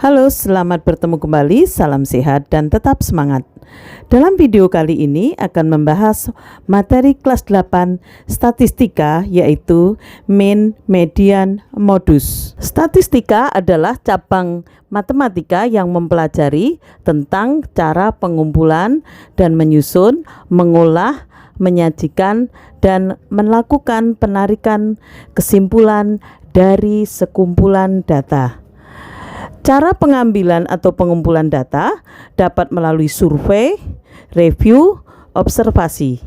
Halo, selamat bertemu kembali. Salam sehat dan tetap semangat. Dalam video kali ini akan membahas materi kelas 8 statistika, yaitu mean, median, modus. Statistika adalah cabang matematika yang mempelajari tentang cara pengumpulan dan menyusun, mengolah, menyajikan, dan melakukan penarikan kesimpulan dari sekumpulan data. Cara pengambilan atau pengumpulan data dapat melalui survei, review, observasi.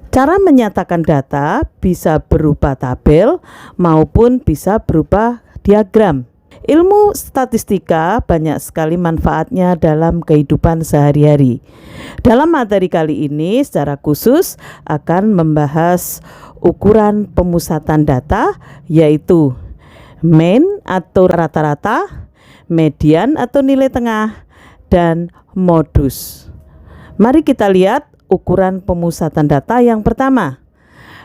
Cara menyatakan data bisa berupa tabel maupun bisa berupa diagram. Ilmu statistika banyak sekali manfaatnya dalam kehidupan sehari-hari. Dalam materi kali ini secara khusus akan membahas ukuran pemusatan data, yaitu mean atau rata-rata, median atau nilai tengah, dan modus. Mari kita lihat ukuran pemusatan data yang pertama.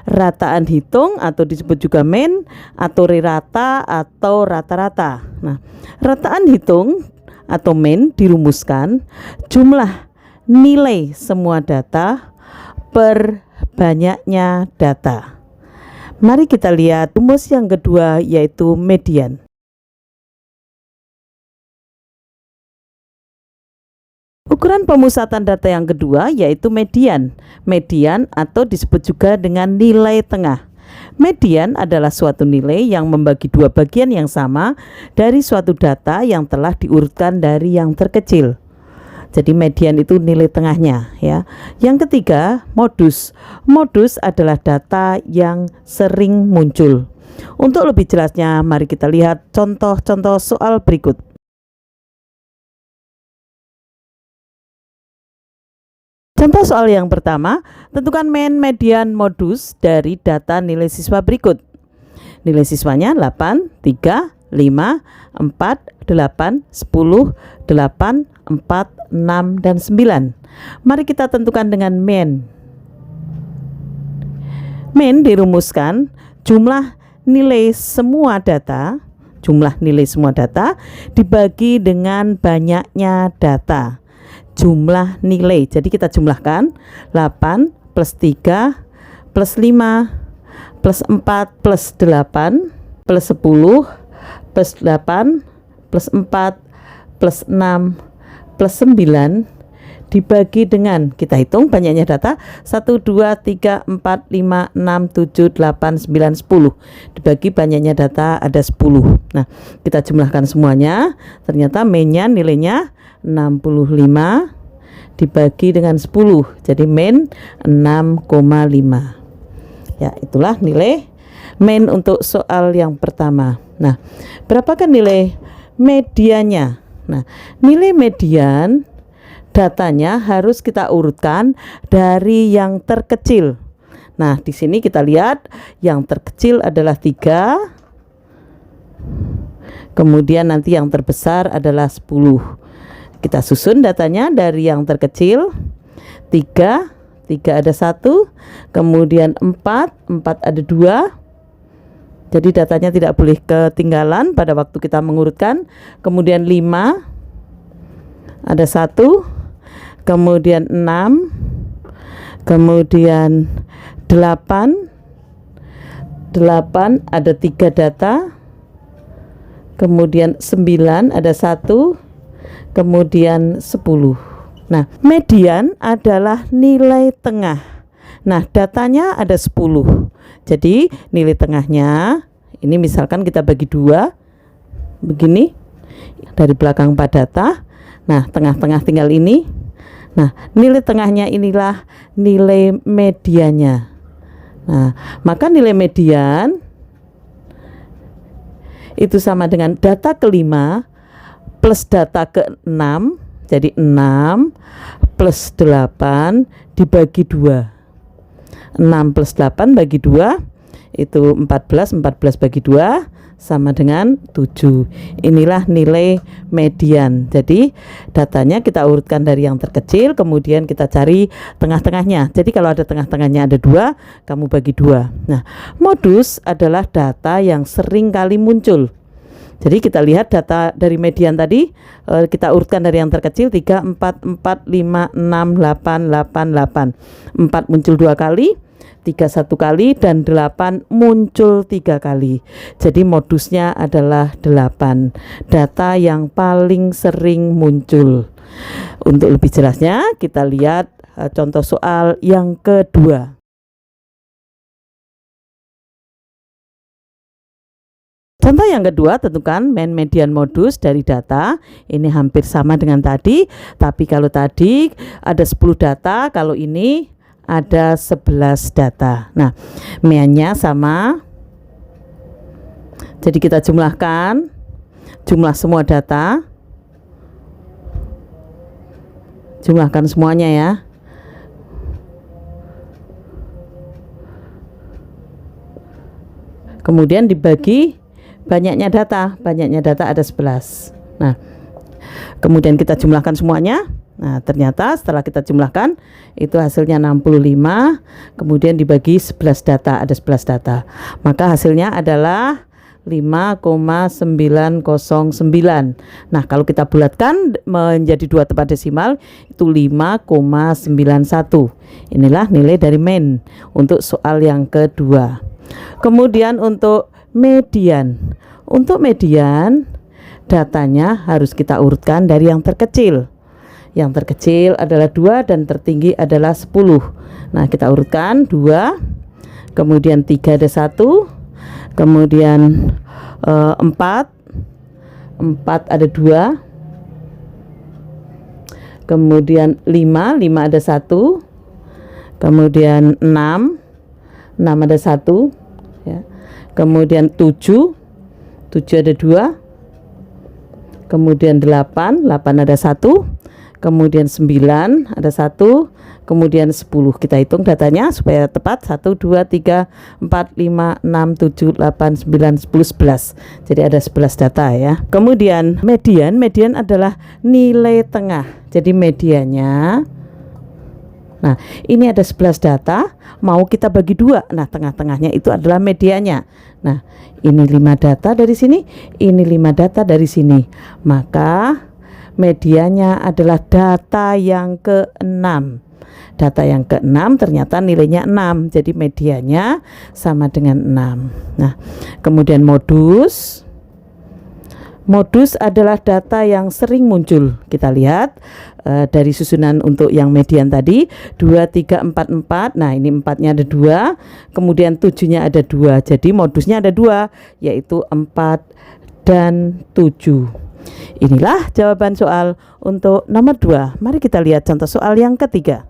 Rataan hitung atau disebut juga mean atau rata atau rata-rata. Nah, rataan hitung atau mean dirumuskan jumlah nilai semua data per banyaknya data. Mari kita lihat rumus yang kedua, yaitu median. Ukuran pemusatan data yang kedua yaitu median. Median atau disebut juga dengan nilai tengah. Median adalah suatu nilai yang membagi dua bagian yang sama dari suatu data yang telah diurutkan dari yang terkecil. Jadi median itu nilai tengahnya, ya. Yang ketiga, modus. Modus adalah data yang sering muncul. Untuk lebih jelasnya, mari kita lihat contoh-contoh soal berikut. Contoh soal yang pertama, tentukan mean, median, modus dari data nilai siswa berikut. Nilai siswanya 8, 3, 5, 4, 8, 10, 8, 4, 6, dan 9. Mari kita tentukan dengan mean. Mean dirumuskan jumlah nilai semua data, dibagi dengan banyaknya data. Jumlah nilai, jadi kita jumlahkan 8 plus 3 plus 5 plus 4 plus 8 plus 10 plus 8 plus 4 plus 6 plus 9 dibagi dengan, kita hitung banyaknya data, 1, 2, 3, 4, 5, 6, 7, 8, 9, 10. Dibagi banyaknya data ada 10. Nah, kita jumlahkan semuanya, ternyata mean-nya nilainya 65 dibagi dengan 10. Jadi mean 6,5. Ya, itulah nilai mean untuk soal yang pertama. Nah, berapakah nilai mediannya? Nah, nilai median datanya harus kita urutkan dari yang terkecil. Nah, di sini kita lihat yang terkecil adalah 3. Kemudian nanti yang terbesar adalah 10. Kita susun datanya dari yang terkecil. 3 ada 1, kemudian 4 ada 2. Jadi datanya tidak boleh ketinggalan pada waktu kita mengurutkan. Kemudian 5 ada 1, kemudian 6, kemudian 8 ada 3 data, kemudian 9 ada 1, kemudian 10. Nah, median adalah nilai tengah. Nah, datanya ada 10. Jadi nilai tengahnya ini misalkan kita bagi 2 begini, dari belakang 4 data. Nah, tengah-tengah tinggal ini. Nah, nilai tengahnya inilah nilai mediannya. Nah, maka nilai median itu sama dengan data ke-5 plus data ke-6. Jadi 6 plus 8 dibagi 2. 6 plus 8 bagi 2 itu 14 bagi 2 sama dengan 7. Inilah nilai median. Jadi datanya kita urutkan dari yang terkecil, kemudian kita cari tengah-tengahnya. Jadi kalau ada tengah-tengahnya ada 2, kamu bagi 2. Nah, modus adalah data yang sering kali muncul. Jadi kita lihat data dari median tadi, kita urutkan dari yang terkecil 3, 4, 4, 5, 6, 8, 8, 8. 4 muncul 2 kali, 3 1 kali, dan 8 muncul 3 kali. Jadi modusnya adalah 8, data yang paling sering muncul. Untuk lebih jelasnya kita lihat contoh soal yang kedua. Contoh yang kedua, tentukan mean, median, modus dari data. Ini hampir sama dengan tadi, tapi kalau tadi ada 10 data, kalau ini ada 11 data. Nah, mean-nya sama. Jadi kita jumlahkan jumlah semua data. Jumlahkan semuanya ya. Kemudian dibagi banyaknya data ada 11. Nah, kemudian kita jumlahkan semuanya. Nah, ternyata setelah kita jumlahkan itu hasilnya 65, kemudian dibagi 11 data, ada 11 data. Maka hasilnya adalah 5,909. Nah, kalau kita bulatkan menjadi 2 tepat desimal itu 5,91. Inilah nilai dari mean untuk soal yang kedua. Kemudian untuk median. Untuk median datanya harus kita urutkan dari yang terkecil. Yang terkecil adalah 2 dan tertinggi adalah 10. Nah, kita urutkan 2, kemudian 3 ada 1, kemudian 4 ada 2, kemudian 5 ada 1, kemudian 6 ada 1 ya. Kemudian 7 ada 2, kemudian 8 ada 1, kemudian 9 ada 1, kemudian 10. Kita hitung datanya supaya tepat. 1, 2, 3, 4, 5, 6, 7, 8, 9, 10, 11. Jadi ada 11 data ya. Kemudian median adalah nilai tengah. Jadi mediannya, nah ini ada 11 data, mau kita bagi 2. Nah, tengah-tengahnya itu adalah medianya. Nah, ini 5 data dari sini, ini 5 data dari sini. Maka medianya adalah data yang ke-6. Data yang ke-6 ternyata nilainya 6. Jadi medianya sama dengan 6. Nah, kemudian modus. Modus adalah data yang sering muncul. Kita lihat dari susunan untuk yang median tadi 2, 3, 4, 4. Nah, ini 4-nya ada 2, kemudian 7-nya ada 2. Jadi modusnya ada 2, yaitu 4 dan 7. Inilah jawaban soal untuk nomor 2. Mari kita lihat contoh soal yang ketiga.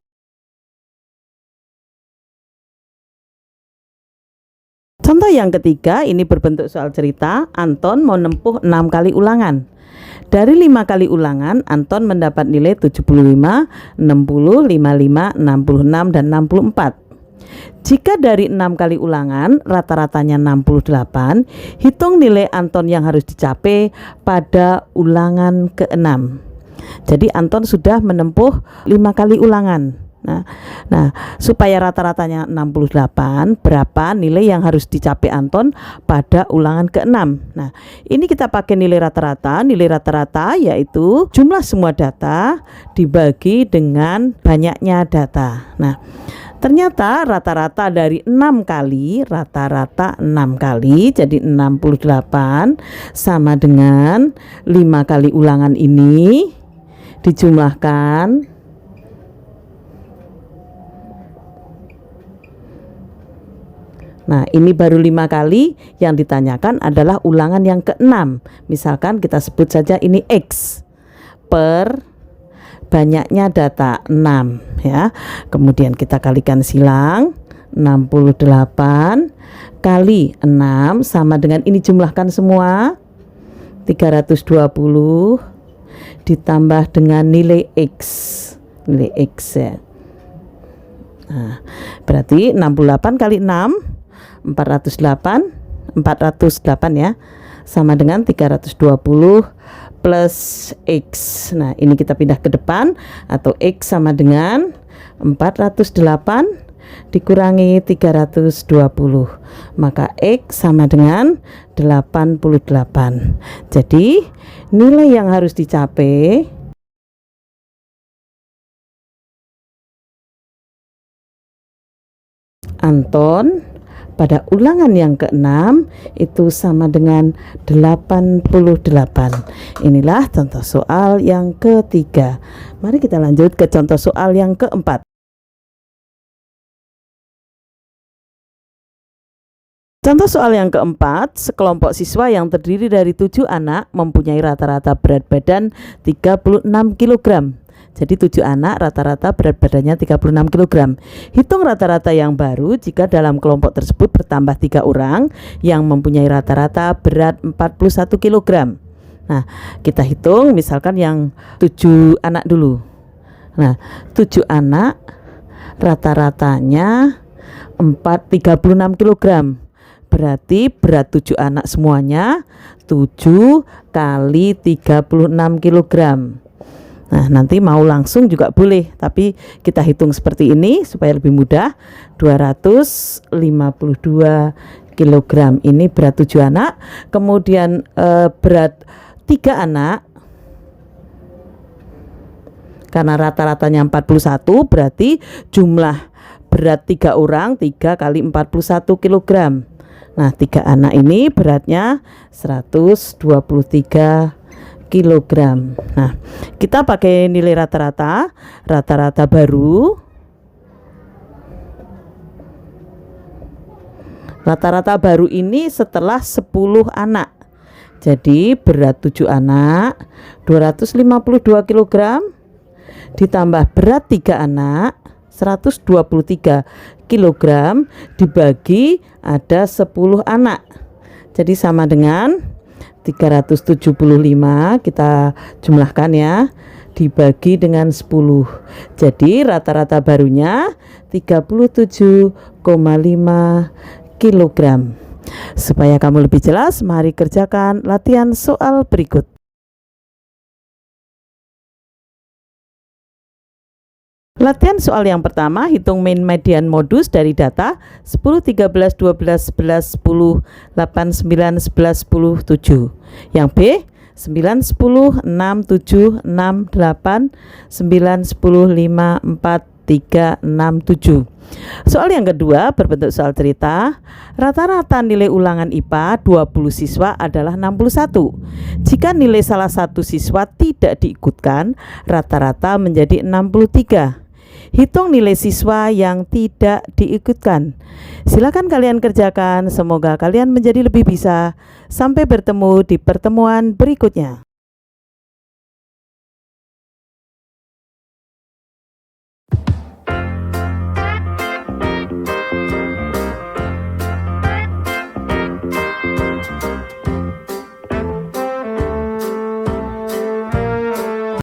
Contoh yang ketiga ini berbentuk soal cerita. Anton mau menempuh 6 kali ulangan. Dari 5 kali ulangan, Anton mendapat nilai 75, 60, 55, 66, dan 64. Jika dari 6 kali ulangan rata-ratanya 68, hitung nilai Anton yang harus dicapai pada ulangan ke-6. Jadi Anton sudah menempuh 5 kali ulangan. Nah, supaya rata-ratanya 68, berapa nilai yang harus dicapai Anton pada ulangan ke-6? Nah, ini kita pakai nilai rata-rata. Nilai rata-rata yaitu jumlah semua data dibagi dengan banyaknya data. Nah, ternyata rata-rata dari 6 kali, rata-rata 6 kali, jadi 68 sama dengan 5 kali ulangan ini dijumlahkan. Nah, ini baru 5 kali, yang ditanyakan adalah ulangan yang ke-6. Misalkan kita sebut saja ini X per banyaknya data 6 ya. Kemudian kita kalikan silang, 68 kali 6 sama dengan ini, jumlahkan semua 320 ditambah dengan nilai X. Nilai X ya. Nah, berarti 68 kali 6 408 ya, sama dengan 320 plus X. Nah, ini kita pindah ke depan, atau X sama dengan 408 dikurangi 320. Maka X sama dengan 88. Jadi nilai yang harus dicapai Anton pada ulangan yang ke-6 itu sama dengan 88. Inilah contoh soal yang ketiga. Mari kita lanjut ke contoh soal yang keempat. Contoh soal yang keempat, sekelompok siswa yang terdiri dari 7 anak mempunyai rata-rata berat badan 36 kg. Jadi 7 anak rata-rata berat badannya 36 kg. Hitung rata-rata yang baru jika dalam kelompok tersebut bertambah 3 orang yang mempunyai rata-rata berat 41 kg. Nah, kita hitung misalkan yang 7 anak dulu. Nah, 7 anak rata-ratanya 36 kg. Berarti berat 7 anak semuanya 7 kali 36 kg. Nah, nanti mau langsung juga boleh, tapi kita hitung seperti ini supaya lebih mudah. 252 kg ini berat 7 anak. Kemudian berat 3 anak, karena rata-ratanya 41, berarti jumlah berat 3 orang 3 kali 41 kg. Nah, 3 anak ini beratnya 123 kilogram. Nah, kita pakai nilai rata-rata baru. Rata-rata baru ini setelah 10 anak. Jadi berat 7 anak 252 kg ditambah berat 3 anak 123 kg dibagi ada 10 anak. Jadi sama dengan 375, kita jumlahkan ya, dibagi dengan 10. Jadi rata-rata barunya 37,5 kg. Supaya kamu lebih jelas, mari kerjakan latihan soal berikut. Latihan soal yang pertama, hitung mean median modus dari data 10, 13, 12, 11, 10, 8, 9, 11, 10, 7. Yang B, 9, 10, 6, 7, 6, 8, 9, 10, 5, 4, 3, 6, 7. Soal yang kedua berbentuk soal cerita. Rata-rata nilai ulangan IPA 20 siswa adalah 61. Jika nilai salah satu siswa tidak diikutkan, rata-rata menjadi 63. Hitung nilai siswa yang tidak diikutkan. Silakan kalian kerjakan. Semoga kalian menjadi lebih bisa. Sampai bertemu di pertemuan berikutnya.